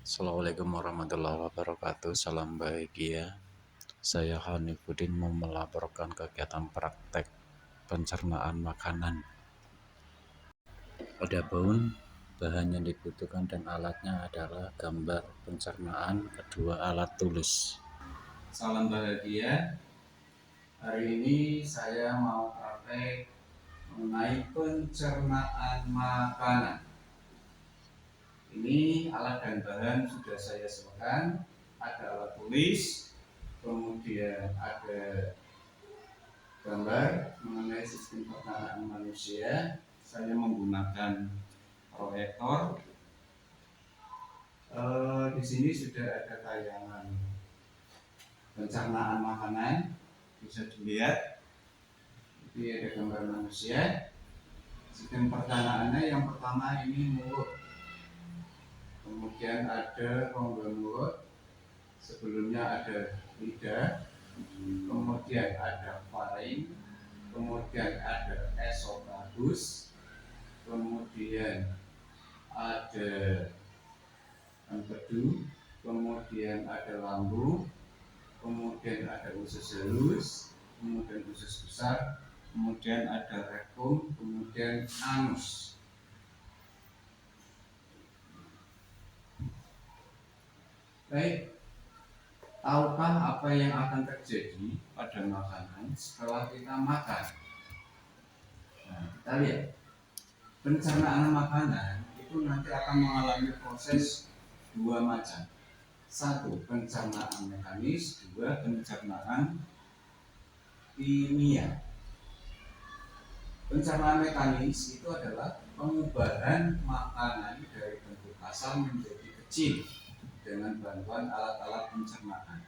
Assalamualaikum warahmatullahi wabarakatuh. Salam bahagia. Saya Hanifuddin mau melaporkan kegiatan praktek pencernaan makanan. Adapun bahan yang dibutuhkan dan alatnya adalah gambar pencernaan, kedua alat tulis. Salam bahagia. Hari ini saya mau praktek mengenai pencernaan makanan. Ini alat dan bahan sudah saya siapkan. Ada alat tulis, kemudian ada gambar mengenai sistem pencernaan manusia. Saya menggunakan proyektor. Di sini sudah ada tayangan pencernaan makanan, bisa dilihat. Ini ada gambar manusia. Sistem pencernaannya yang pertama ini mulut. Kemudian ada rongga mulut. Sebelumnya ada lidah, kemudian ada faring, kemudian ada esofagus, kemudian ada empedu, kemudian ada lambung, kemudian ada usus halus, kemudian usus besar, kemudian ada rektum, kemudian anus. Baik, tahukah apa yang akan terjadi pada makanan setelah kita makan? Nah, kita lihat. Pencernaan makanan itu nanti akan mengalami proses dua macam. Satu, pencernaan mekanis. Dua, pencernaan kimia. Pencernaan mekanis itu adalah pengubahan makanan dari bentuk kasar menjadi kecil dengan bantuan alat-alat pencernaan.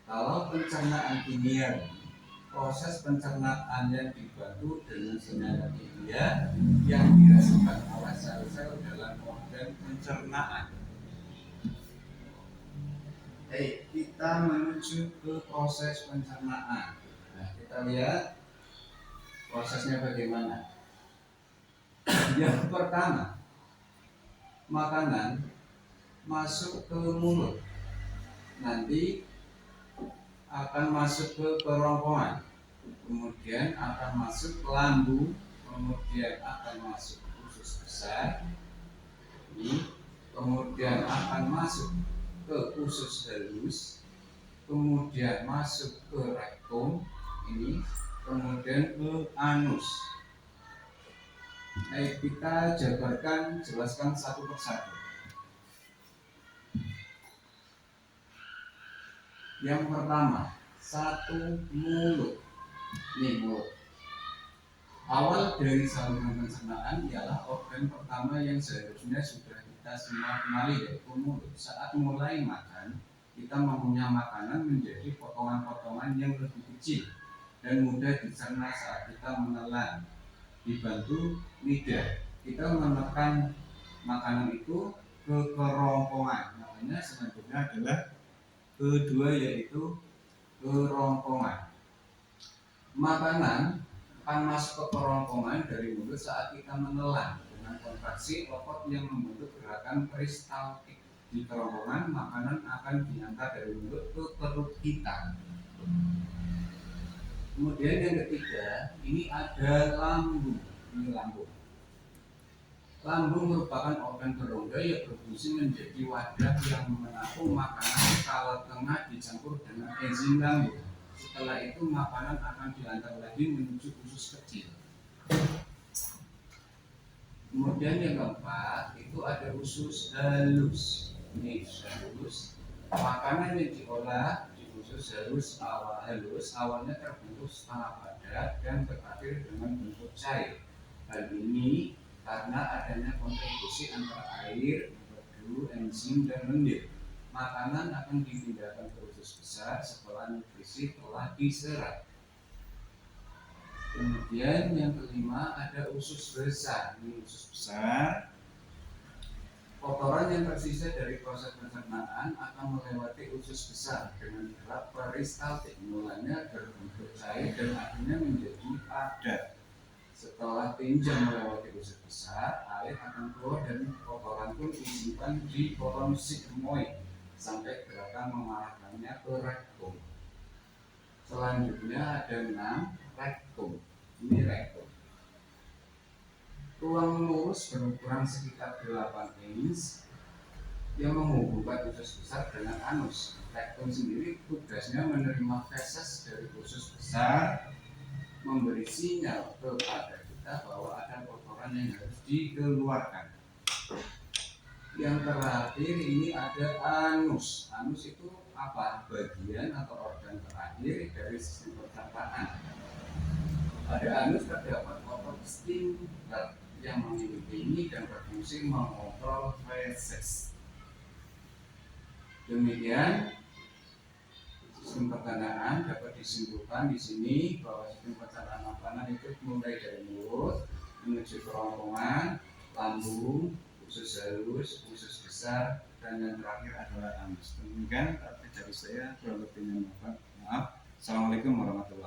Kalau pencernaan kimia, proses pencernaan yang dibantu dengan senyawa kimia yang dihasilkan oleh sel-sel dalam organ pencernaan. Kita menuju ke proses pencernaan. Nah, kita lihat prosesnya bagaimana. Yang pertama, makanan masuk ke mulut, nanti akan masuk ke kerongkongan, kemudian akan masuk ke lambung, kemudian akan masuk ke usus besar, kemudian akan masuk ke usus halus, kemudian masuk ke rektum, kemudian ke anus. Kita jabarkan, jelaskan satu persatu. Yang pertama, satu, mulut. Ini mulut. Awal dari saluran pencernaan ialah organ pertama yang seharusnya sudah kita semua kenali, yaitu mulut. Saat mulai makan, kita mempunyai makanan menjadi potongan-potongan yang lebih kecil dan mudah dicerna saat kita menelan. Dibantu lidah, kita menekan makanan itu ke kerongkongan. Namanya selanjutnya adalah kedua, yaitu kerongkongan. Makanan akan masuk ke kerongkongan dari mulut saat kita menelan dengan kontraksi otot yang membentuk gerakan peristaltik. Di kerongkongan, makanan akan diangkat dari mulut ke perut kita. Kemudian yang ketiga, ini ada lambung. Ini lambung. Lambung merupakan organ berongga yang berfungsi menjadi wadah yang menampung makanan kalau tengah dicampur dengan enzim lambung. Setelah itu makanan akan diantar lagi menuju usus kecil. Kemudian yang keempat itu ada usus halus. Ini usus halus. Makanan yang diolah di usus halus awalnya terbentuk setengah padat dan terakhir dengan bentuk cair. Hal ini karena adanya kontribusi antara air, empedu, enzim, dan lendir. Makanan akan dipindahkan ke usus besar setelah nutrisi telah diserap. Kemudian yang kelima ada usus besar. Ini usus besar. Kotoran yang tersisa dari proses pencernaan akan melewati usus besar dengan gerak peristaltik, mulanya berbentuk cair dan akhirnya menjadi padat. Setelah tinja melewati usus besar, air akan keluar dan kotoran pun disimpan di kolom sigmoid sampai gerakan mengarahkannya ke rektum. Selanjutnya ada 6 rektum. Ini rektum. Ruang lurus berukuran sekitar 8 inch yang menghubungkan usus besar dengan anus. Rektum sendiri tugasnya menerima feses dari usus besar, memberi sinyal kepada kita bahwa ada kotoran yang harus dikeluarkan. Yang terakhir ini ada anus. Anus itu apa? Bagian atau organ terakhir dari sistem pencernaan. Pada anus terdapat otot sphincter yang memiliki ini dan berfungsi mengontrol feses. Demikian sistem pencernaan dapat disimpulkan di sini bahwa sistem pencernaan makanan itu mulai dari mulut menuju kerongkongan, lambung, usus halus, usus besar, dan yang terakhir adalah anus. Demikian arti dari saya, kurang lebihnya maaf. Assalamualaikum warahmatullahi wabarakatuh.